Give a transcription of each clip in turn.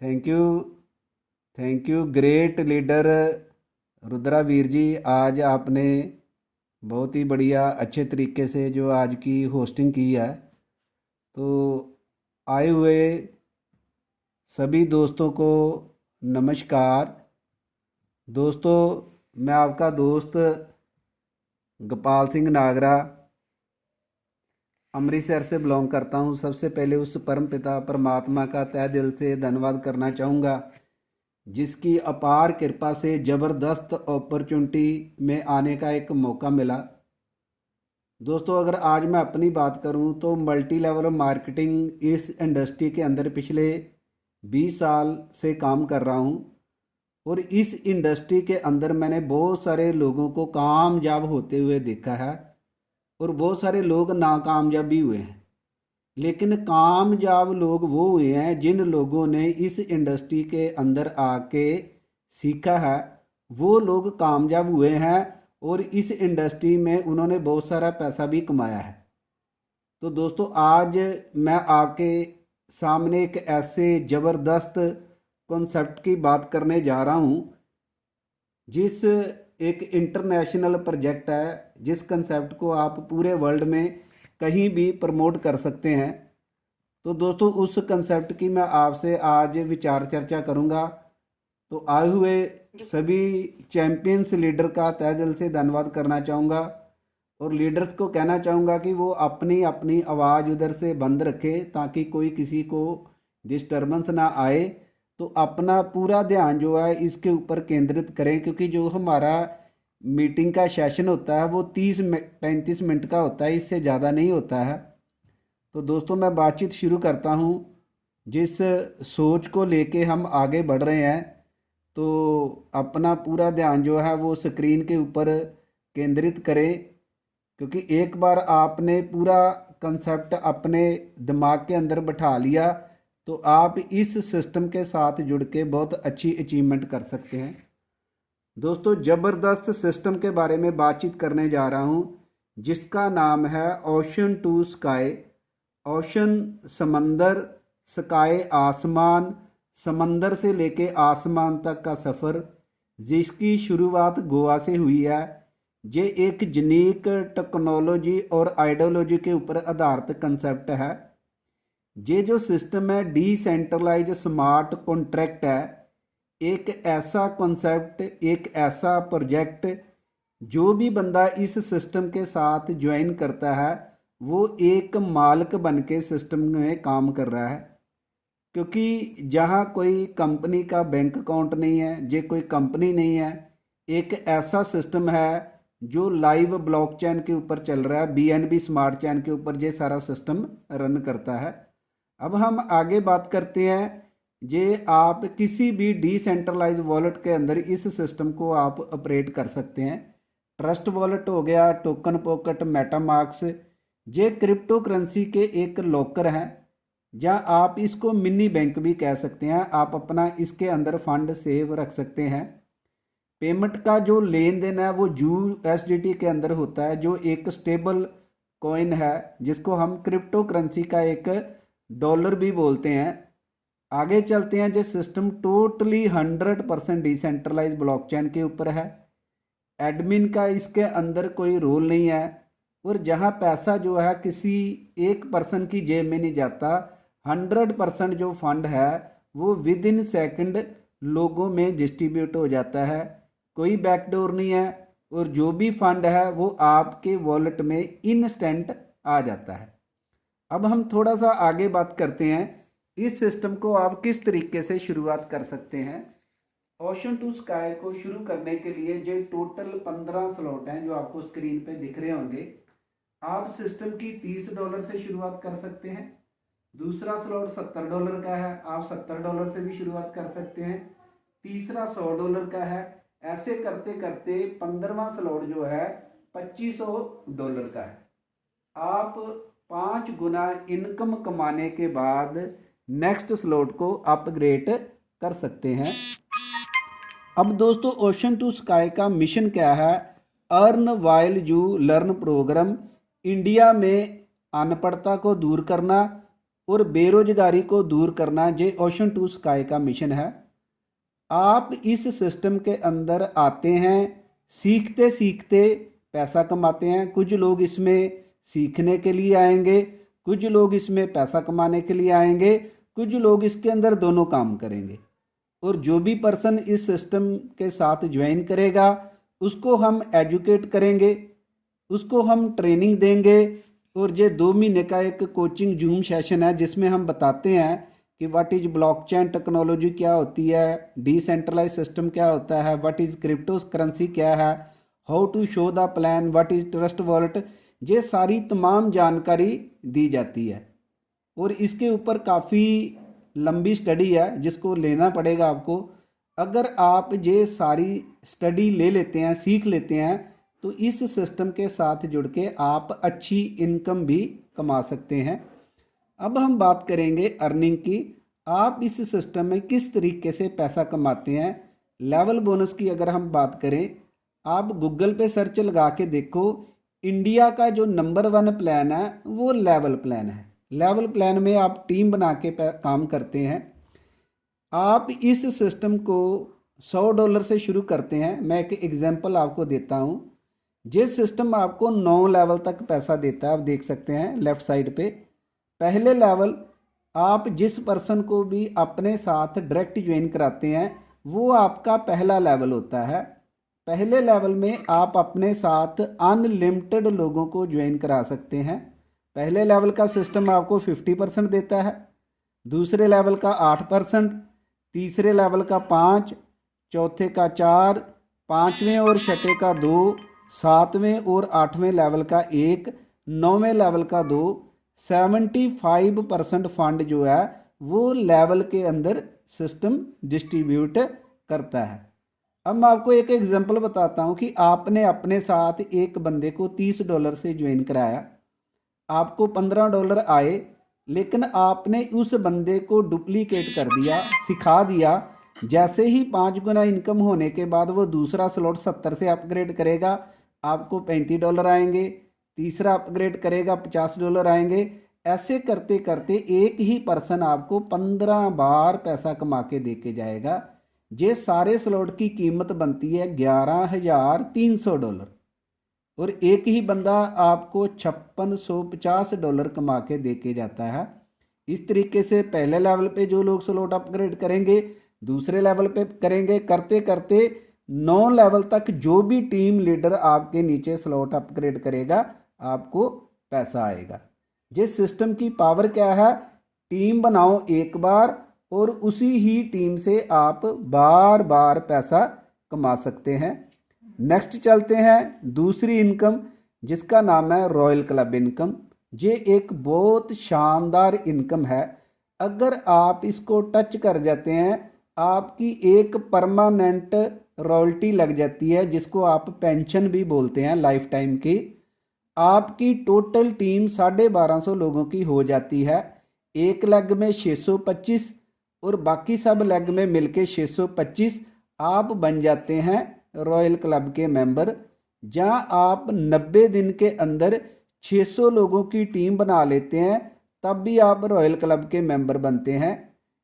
Thank you. Thank you great leader Rudra Veer ji. आज आपने बहुत ही बढ़िया अच्छे तरीके से जो आज की होस्टिंग की है, तो आए हुए सभी दोस्तों को नमस्कार। दोस्तों, मैं आपका दोस्त गोपाल सिंह नागरा अमृतसर से बिलोंग करता हूं। सबसे पहले उस परम पिता परमात्मा का तहे दिल से धन्यवाद करना चाहूँगा, जिसकी अपार कृपा से ज़बरदस्त अपॉर्चुनिटी में आने का एक मौका मिला। दोस्तों, अगर आज मैं अपनी बात करूं तो मल्टी लेवल मार्केटिंग इस इंडस्ट्री के अंदर पिछले 20 साल से काम कर रहा हूं, और इस इंडस्ट्री के अंदर मैंने बहुत सारे लोगों को कामयाब होते हुए देखा है, और बहुत सारे लोग नाकामयाब भी हुए हैं। लेकिन कामयाब लोग वो हुए हैं जिन लोगों ने इस इंडस्ट्री के अंदर आके सीखा है, वो लोग कामयाब हुए हैं, और इस इंडस्ट्री में उन्होंने बहुत सारा पैसा भी कमाया है। तो दोस्तों, आज मैं आपके सामने एक ऐसे ज़बरदस्त कॉन्सेप्ट की बात करने जा रहा हूँ, जिस एक इंटरनेशनल प्रोजेक्ट है, जिस कंसेप्ट को आप पूरे वर्ल्ड में कहीं भी प्रमोट कर सकते हैं। तो दोस्तों, उस कंसेप्ट की मैं आपसे आज विचार चर्चा करूंगा। तो आए हुए सभी चैंपियंस लीडर का तहे दिल से धन्यवाद करना चाहूँगा, और लीडर्स को कहना चाहूँगा कि वो अपनी अपनी आवाज़ उधर से बंद रखे, ताकि कोई किसी को डिस्टर्बेंस ना आए। तो अपना पूरा ध्यान जो है इसके ऊपर केंद्रित करें, क्योंकि जो हमारा मीटिंग का सेशन होता है वो 30-35 मिनट का होता है, इससे ज़्यादा नहीं होता है। तो दोस्तों, मैं बातचीत शुरू करता हूँ। जिस सोच को लेके हम आगे बढ़ रहे हैं, तो अपना पूरा ध्यान जो है वो स्क्रीन के ऊपर केंद्रित करें, क्योंकि एक बार आपने पूरा कंसेप्ट अपने दिमाग के अंदर बैठा लिया, तो आप इस सिस्टम के साथ जुड़ के बहुत अच्छी अचीवमेंट कर सकते हैं। दोस्तों, ज़बरदस्त सिस्टम के बारे में बातचीत करने जा रहा हूँ, जिसका नाम है ओशन टू स्काई। ओशन समंदर, स्काई आसमान, समंदर से लेके आसमान तक का सफ़र, जिसकी शुरुआत गोवा से हुई है। ये एक यूनिक टेक्नोलॉजी और आइडियोलॉजी के ऊपर आधारित कंसेप्ट है। ये जो सिस्टम है डिसेंट्रलाइज स्मार्ट कॉन्ट्रैक्ट है, एक ऐसा कॉन्सेप्ट, एक ऐसा प्रोजेक्ट, जो भी बंदा इस सिस्टम के साथ ज्वाइन करता है वो एक मालिक बन के सिस्टम में काम कर रहा है। क्योंकि जहाँ कोई कंपनी का बैंक अकाउंट नहीं है, जे कोई कंपनी नहीं है, एक ऐसा सिस्टम है जो लाइव ब्लॉकचेन के ऊपर चल रहा है, बीएनबी स्मार्ट चेन के ऊपर ये सारा सिस्टम रन करता है। अब हम आगे बात करते हैं। जे आप किसी भी डिसेंट्रलाइज वॉलेट के अंदर इस सिस्टम को आप ऑपरेट कर सकते हैं। ट्रस्ट वॉलेट हो गया, टोकन पॉकेट, मेटामार्क्स, ये क्रिप्टो करेंसी के एक लॉकर हैं, जहां आप इसको मिनी बैंक भी कह सकते हैं। आप अपना इसके अंदर फंड सेव रख सकते हैं। पेमेंट का जो लेन देन है वो यूएसडीटी के अंदर होता है, जो एक स्टेबल कॉइन है, जिसको हम क्रिप्टो करेंसी का एक डॉलर भी बोलते हैं। आगे चलते हैं। जो सिस्टम टोटली 100% डिसेंट्रलाइज ब्लॉकचेन के ऊपर है। एडमिन का इसके अंदर कोई रोल नहीं है, और जहां पैसा जो है किसी एक पर्सन की जेब में नहीं जाता। 100% जो फंड है वो विद इन सेकेंड लोगों में डिस्ट्रीब्यूट हो जाता है, कोई बैकडोर नहीं है, और जो भी फंड है वो आपके वॉलेट में इंस्टेंट आ जाता है। अब हम थोड़ा सा आगे बात करते हैं, इस सिस्टम को आप किस तरीके से शुरुआत कर सकते हैं। ओशन टू स्काई को शुरू करने के लिए जो टोटल 15 स्लॉट हैं, जो आपको स्क्रीन पे दिख रहे होंगे। आप सिस्टम की $30 से शुरुआत कर सकते हैं। दूसरा स्लॉट $70 का है, आप $70 से भी शुरुआत कर सकते हैं। तीसरा $100 का है। ऐसे करते करते 15वां स्लॉट जो है $2500 का है। आप 5 गुना इनकम कमाने के बाद नेक्स्ट स्लॉट को अपग्रेड कर सकते हैं। अब दोस्तों, ओशन टू स्काई का मिशन क्या है? Earn while you learn programme. India में अनपढ़ता को दूर करना और बेरोजगारी को दूर करना ये ओशन टू स्काई का मिशन है। आप इस सिस्टम के अंदर आते हैं, सीखते सीखते पैसा कमाते हैं। कुछ लोग इसमें सीखने के लिए आएंगे, कुछ लोग इसमें पैसा कमाने के लिए आएंगे, कुछ लोग इसके अंदर दोनों काम करेंगे। और जो भी पर्सन इस सिस्टम के साथ ज्वाइन करेगा उसको हम एजुकेट करेंगे, उसको हम ट्रेनिंग देंगे। और ये 2 महीने का एक कोचिंग जूम सेशन है जिसमें हम बताते हैं कि व्हाट इज ब्लॉकचेन टेक्नोलॉजी क्या होती है, डिसेंट्रलाइज सिस्टम क्या होता है, व्हाट इज क्रिप्टो करेंसी क्या है, how to show the plan, what is Trust Wallet. ये सारी तमाम जानकारी दी जाती है और इसके ऊपर काफ़ी लंबी स्टडी है जिसको लेना पड़ेगा आपको। अगर आप ये सारी स्टडी ले लेते हैं, सीख लेते हैं, तो इस सिस्टम के साथ जुड़ के आप अच्छी इनकम भी कमा सकते हैं। अब हम बात करेंगे अर्निंग की। आप इस सिस्टम में किस तरीके से पैसा कमाते हैं। लेवल बोनस की अगर हम बात करें, आप गूगल पे सर्च लगा के देखो, इंडिया का जो नंबर 1 प्लान है वो लेवल प्लान है। लेवल प्लान में आप टीम बना के काम करते हैं। आप इस सिस्टम को $100 से शुरू करते हैं। मैं एक एग्जांपल आपको देता हूँ। जिस सिस्टम आपको 9 लेवल तक पैसा देता है, आप देख सकते हैं लेफ्ट साइड पे। पहले लेवल, आप जिस पर्सन को भी अपने साथ डायरेक्ट ज्वाइन कराते हैं वो आपका पहला लेवल होता है। पहले लेवल में आप अपने साथ अनलिमिटेड लोगों को ज्वाइन करा सकते हैं। पहले लेवल का सिस्टम आपको 50% देता है, दूसरे लेवल का 8%, तीसरे लेवल का 5%, चौथे का 4%, पाँचवें और छठे का 2%, सातवें और आठवें लेवल का 1%, नौवें लेवल का 2%। 75% फंड जो है वो लेवल के अंदर सिस्टम डिस्ट्रीब्यूट करता है। अब मैं आपको एक एग्जांपल बताता हूँ कि आपने अपने साथ एक बंदे को $30 से ज्वाइन कराया, आपको $15 आए, लेकिन आपने उस बंदे को डुप्लीकेट कर दिया, सिखा दिया। जैसे ही 5 गुना इनकम होने के बाद वो दूसरा स्लॉट 70 से अपग्रेड करेगा, आपको $35 आएंगे, तीसरा अपग्रेड करेगा $50 आएंगे। ऐसे करते करते एक ही पर्सन आपको 15 बार पैसा कमा के दे के जाएगा। ये सारे स्लॉट की कीमत बनती है $11,300 और एक ही बंदा आपको $5650 कमा के दे के जाता है। इस तरीके से पहले लेवल पे जो लोग स्लॉट अपग्रेड करेंगे, दूसरे लेवल पे करेंगे, करते करते 9 लेवल तक जो भी टीम लीडर आपके नीचे स्लॉट अपग्रेड करेगा आपको पैसा आएगा। जिस सिस्टम की पावर क्या है, टीम बनाओ एक बार और उसी ही टीम से आप बार बार पैसा कमा सकते हैं। नेक्स्ट चलते हैं दूसरी इनकम जिसका नाम है रॉयल क्लब इनकम। ये एक बहुत शानदार इनकम है। अगर आप इसको टच कर जाते हैं, आपकी एक परमानेंट रॉयल्टी लग जाती है जिसको आप पेंशन भी बोलते हैं लाइफ टाइम की। आपकी टोटल टीम 1250 लोगों की हो जाती है। एक लेग में 625 और बाकी सब लेग में मिलके 625 आप बन जाते हैं रॉयल क्लब के मेंबर। जहां आप 90 दिन के अंदर 600 लोगों की टीम बना लेते हैं, तब भी आप रॉयल क्लब के मेंबर बनते हैं।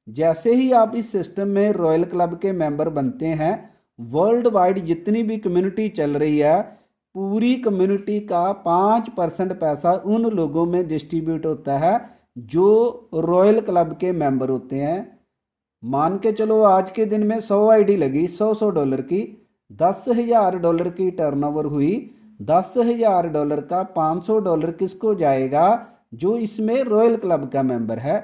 जैसे ही आप इस सिस्टम में रॉयल क्लब के मेंबर बनते हैं, वर्ल्ड वाइड जितनी भी कम्युनिटी चल रही है, पूरी कम्युनिटी का 5% पैसा उन लोगों में डिस्ट्रीब्यूट होता है जो रॉयल क्लब के मेंबर होते हैं। मान के चलो आज के दिन में 100 आईडी लगी, $100 की, $10,000 की टर्नओवर हुई। $10,000 का $500 किसको जाएगा? जो इसमें रॉयल क्लब का मेंबर है।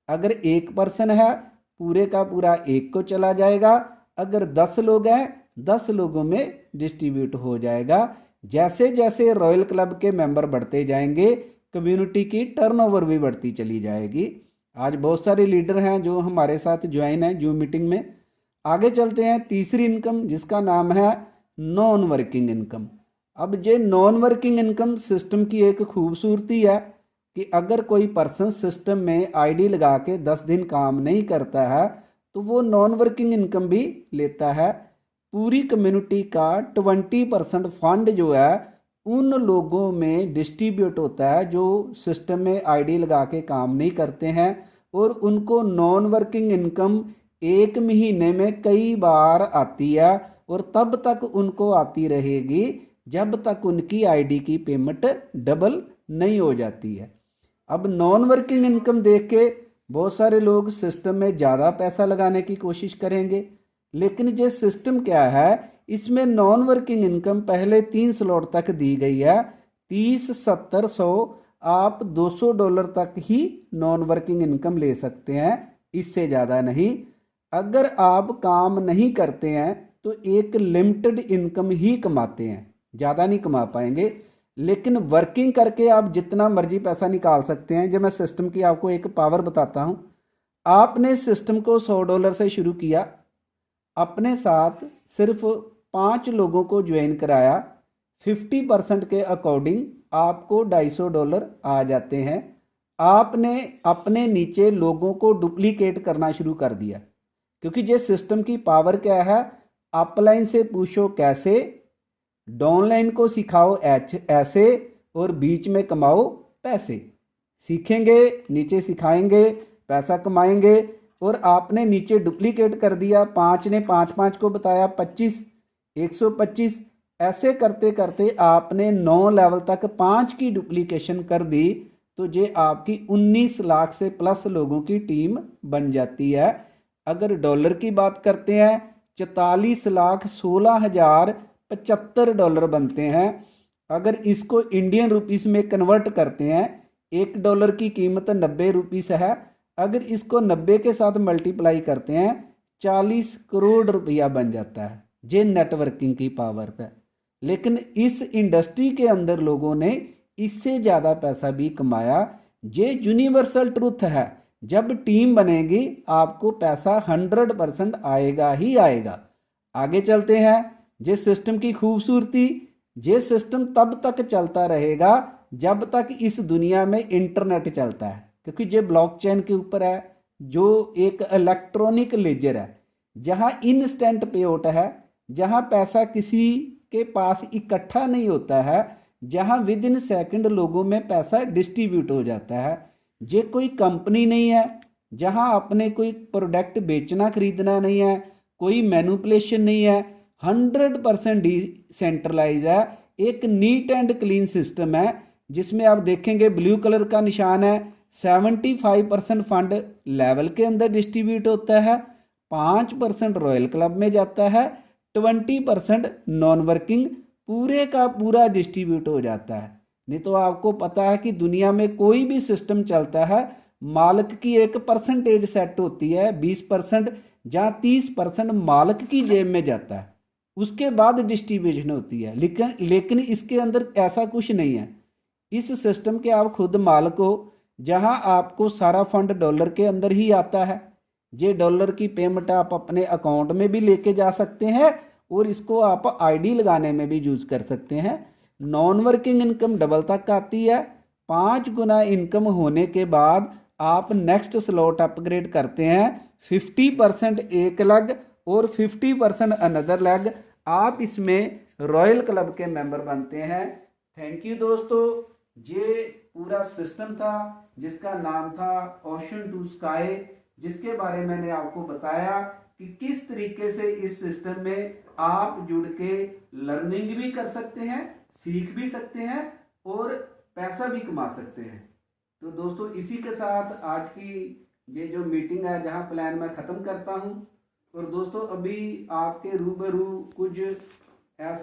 अगर एक पर्सन है, पूरे का पूरा एक को चला जाएगा। अगर 10 लोग हैं, 10 लोगों में डिस्ट्रीब्यूट हो जाएगा। जैसे जैसे रॉयल क्लब के मेंबर बढ़ते जाएंगे, कम्युनिटी की टर्नओवर भी बढ़ती चली जाएगी। आज बहुत सारे लीडर हैं जो हमारे साथ ज्वाइन हैं जूम मीटिंग में। आगे चलते हैं तीसरी इनकम जिसका नाम है नॉन वर्किंग इनकम। अब ये नॉन वर्किंग इनकम सिस्टम की एक खूबसूरती है कि अगर कोई पर्सन सिस्टम में आईडी लगा के 10 दिन काम नहीं करता है तो वो नॉन वर्किंग इनकम भी लेता है। पूरी कम्युनिटी का 20% फंड जो है उन लोगों में डिस्ट्रीब्यूट होता है जो सिस्टम में आईडी लगा के काम नहीं करते हैं और उनको नॉन वर्किंग इनकम एक महीने में कई बार आती है और तब तक उनको आती रहेगी जब तक उनकी आईडी की पेमेंट डबल नहीं हो जाती है। अब नॉन वर्किंग इनकम देख के बहुत सारे लोग सिस्टम में ज़्यादा पैसा लगाने की कोशिश करेंगे, लेकिन ये सिस्टम क्या है, इसमें नॉन वर्किंग इनकम पहले 3 स्लॉट तक दी गई है, 30, 70, 100, आप $200 तक ही नॉन वर्किंग इनकम ले सकते हैं, इससे ज़्यादा नहीं। अगर आप काम नहीं करते हैं तो एक लिमिटेड इनकम ही कमाते हैं, ज़्यादा नहीं कमा पाएंगे, लेकिन वर्किंग करके आप जितना मर्जी पैसा निकाल सकते हैं। जब मैं सिस्टम की आपको एक पावर बताता हूँ, आपने सिस्टम को $100 से शुरू किया, अपने साथ सिर्फ 5 लोगों को ज्वाइन कराया, 50% के अकॉर्डिंग आपको $250 आ जाते हैं। आपने अपने नीचे लोगों को डुप्लीकेट करना शुरू कर दिया, क्योंकि ये सिस्टम की पावर क्या है, अपलाइन से पूछो कैसे, डाउनलाइन को सिखाओ ऐसे और बीच में कमाओ पैसे। सीखेंगे, नीचे सिखाएंगे, पैसा कमाएंगे। और आपने नीचे डुप्लीकेट कर दिया, 5 ने 5 को बताया 25, 125, ऐसे करते करते आपने 9 लेवल तक 5 की डुप्लीकेशन कर दी, तो ये आपकी 19 लाख से प्लस लोगों की टीम बन जाती है। अगर डॉलर की बात करते हैं, 44,16,075 बनते हैं। अगर इसको इंडियन रुपीस में कन्वर्ट करते हैं, $1 की कीमत 90 रुपीस है, अगर इसको 90 के साथ मल्टीप्लाई करते हैं 40 करोड़ रुपया बन जाता है। ये नेटवर्किंग की पावर है। लेकिन इस इंडस्ट्री के अंदर लोगों ने इससे ज़्यादा पैसा भी कमाया। ये यूनिवर्सल ट्रूथ है, जब टीम बनेगी आपको पैसा 100% आएगा ही आएगा। आगे चलते हैं। ये सिस्टम की खूबसूरती, ये सिस्टम तब तक चलता रहेगा जब तक इस दुनिया में इंटरनेट चलता है, क्योंकि ये ब्लॉकचेन के ऊपर है, जो एक इलेक्ट्रॉनिक लेजर है, जहां इंस्टेंट पेआउट है, जहां पैसा किसी के पास इकट्ठा नहीं होता है, जहां विद इन सेकंड लोगों में पैसा डिस्ट्रीब्यूट हो जाता है। ये कोई कंपनी नहीं है जहां आपने कोई प्रोडक्ट बेचना खरीदना नहीं है, कोई मैनिपुलेशन नहीं है, 100% डिसेंट्रलाइज है। एक नीट एंड क्लीन सिस्टम है जिसमें आप देखेंगे ब्लू कलर का निशान है। 75% फंड लेवल के अंदर डिस्ट्रीब्यूट होता है, 5% रॉयल क्लब में जाता है, 20% नॉन वर्किंग पूरे का पूरा डिस्ट्रीब्यूट हो जाता है। नहीं तो आपको पता है कि दुनिया में कोई भी सिस्टम चलता है, मालिक की एक परसेंटेज सेट होती है 20%, जहाँ 30% मालिक की जेब में जाता है, उसके बाद डिस्ट्रीब्यूशन होती है। लेकिन इसके अंदर ऐसा कुछ नहीं है। इस सिस्टम के आप खुद मालिक हो, जहां आपको सारा फंड डॉलर के अंदर ही आता है। ये डॉलर की पेमेंट आप अपने अकाउंट में भी लेके जा सकते हैं और इसको आप आईडी लगाने में भी यूज कर सकते हैं। नॉन वर्किंग इनकम डबल तक आती है। 5 गुना इनकम होने के बाद आप नेक्स्ट स्लॉट अपग्रेड करते हैं, 50% एक लेग और 50% अनदर लेग। आप इसमें रॉयल क्लब के मेंबर बनते हैं। थैंक यू दोस्तों। ये पूरा सिस्टम था जिसका नाम था ओशन टू स्काई, जिसके बारे में मैंने आपको बताया कि किस तरीके से इस सिस्टम में आप जुड़ के लर्निंग भी कर सकते हैं, सीख भी सकते हैं और पैसा भी कमा सकते हैं। तो दोस्तों इसी के साथ आज की ये जो मीटिंग है, जहां प्लान मैं ख़त्म करता हूं। और दोस्तों अभी आपके रूबरू कुछ